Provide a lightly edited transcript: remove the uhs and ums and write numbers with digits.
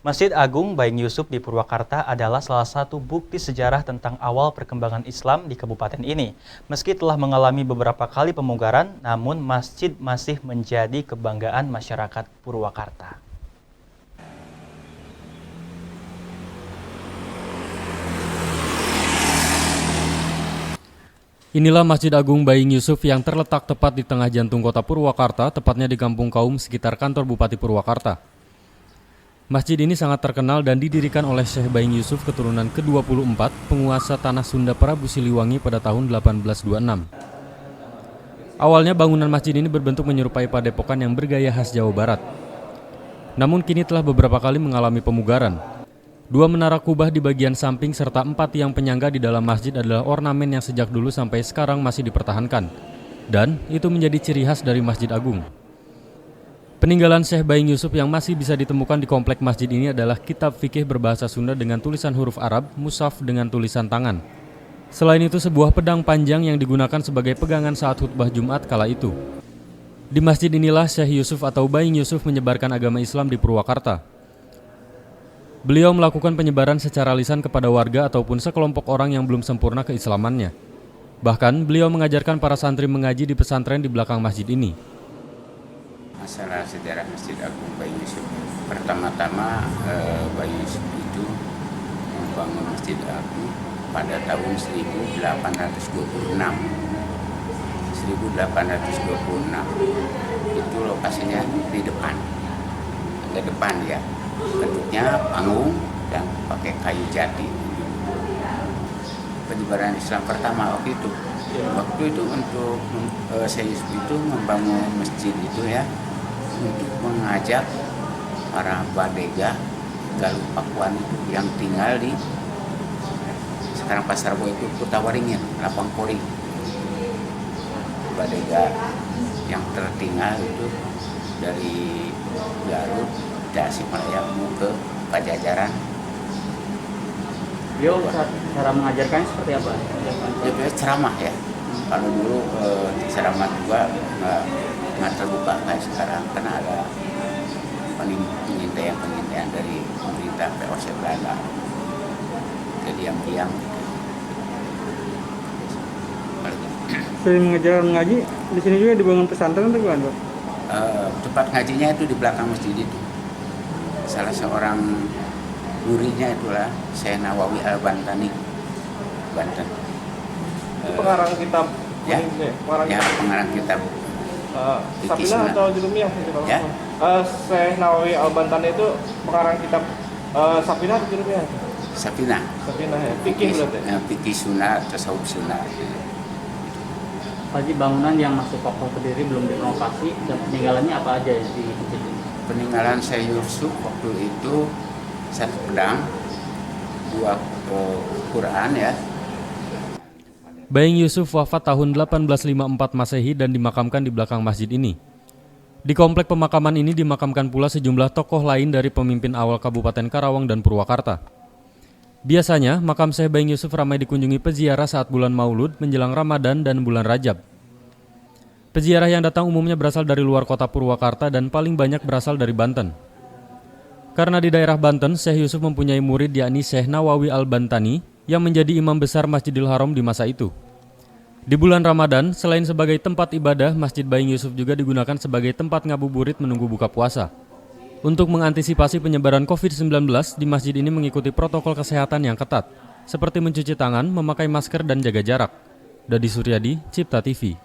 Masjid Agung Baing Yusuf di Purwakarta adalah salah satu bukti sejarah tentang awal perkembangan Islam di kabupaten ini. Meski telah mengalami beberapa kali pemugaran, namun masjid masih menjadi kebanggaan masyarakat Purwakarta. Inilah Masjid Agung Baing Yusuf yang terletak tepat di tengah jantung kota Purwakarta, tepatnya di Kampung Kaum sekitar kantor Bupati Purwakarta. Masjid ini sangat terkenal dan didirikan oleh Syekh Baing Yusuf keturunan ke-24, penguasa tanah Sunda Prabu Siliwangi pada tahun 1826. Awalnya bangunan masjid ini berbentuk menyerupai padepokan yang bergaya khas Jawa Barat. Namun kini telah beberapa kali mengalami pemugaran. 2 menara kubah di bagian samping serta 4 tiang penyangga di dalam masjid adalah ornamen yang sejak dulu sampai sekarang masih dipertahankan. Dan itu menjadi ciri khas dari Masjid Agung. Peninggalan Syekh Baing Yusuf yang masih bisa ditemukan di komplek masjid ini adalah kitab fikih berbahasa Sunda dengan tulisan huruf Arab, mushaf dengan tulisan tangan. Selain itu sebuah pedang panjang yang digunakan sebagai pegangan saat khutbah Jumat kala itu. Di masjid inilah Syekh Yusuf atau Baing Yusuf menyebarkan agama Islam di Purwakarta. Beliau melakukan penyebaran secara lisan kepada warga ataupun sekelompok orang yang belum sempurna keislamannya. Bahkan beliau mengajarkan para santri mengaji di pesantren di belakang masjid ini. Masalah sejarah Masjid Agung Baing Yusuf. Pertama-tama Baing Yusuf itu membangun Masjid Agung pada tahun 1826. 1826 itu lokasinya di depan, agak depan ya. Bentuknya panggung dan pakai kayu jati. Penyebaran Islam pertama waktu itu untuk Syekh Yusuf itu membangun masjid itu ya, untuk mengajak para badega Galuh Pakuan itu yang tinggal di sekarang Pasar Bo itu Kutawaringin, Lapang Poring. Badega yang tertinggal itu dari Garut, Tasikmalaya mau ke Pajajaran. Beliau cara mengajarkannya seperti apa? Dia ceramah ya. Kalau dulu ceramah juga nggak terbuka kayak sekarang karena ada pengintaian dari pemerintah VOC Belanda. Jadi diam-diam. Sering mengajar ngaji di sini juga dibangun pesantren atau gimana? Tempat ngajinya itu di belakang masjid itu. Salah seorang muridnya itulah Syekh Nawawi Al-Bantani, Banten. Pengarang kitab Ya, pengarang kitab. Safina atau Jurumiyah? Ya. Syekh Nawawi Al-Bantani itu pengarang kitab Safina atau Jurumiyah? Safina Ya. Fikih berarti. Fikih Sunnah, tasawuf Sunnah. Haji, bangunan yang masih kokoh berdiri belum direnovasi dan peninggalannya apa aja ya di masjid ini? Peninggalan Syekh Yusuf waktu itu 1 pedang, 2 Quran ya. Baing Yusuf wafat tahun 1854 Masehi dan dimakamkan di belakang masjid ini. Di komplek pemakaman ini dimakamkan pula sejumlah tokoh lain dari pemimpin awal Kabupaten Karawang dan Purwakarta. Biasanya, makam Syekh Baing Yusuf ramai dikunjungi peziarah saat bulan Maulud menjelang Ramadan dan bulan Rajab. Peziarah yang datang umumnya berasal dari luar kota Purwakarta dan paling banyak berasal dari Banten. Karena di daerah Banten, Syekh Yusuf mempunyai murid yakni Syekh Nawawi Al-Bantani yang menjadi imam besar Masjidil Haram di masa itu. Di bulan Ramadan, selain sebagai tempat ibadah, Masjid Baing Yusuf juga digunakan sebagai tempat ngabuburit menunggu buka puasa. Untuk mengantisipasi penyebaran COVID-19, di masjid ini mengikuti protokol kesehatan yang ketat, seperti mencuci tangan, memakai masker, dan jaga jarak. Dadi Suryadi, Cipta TV.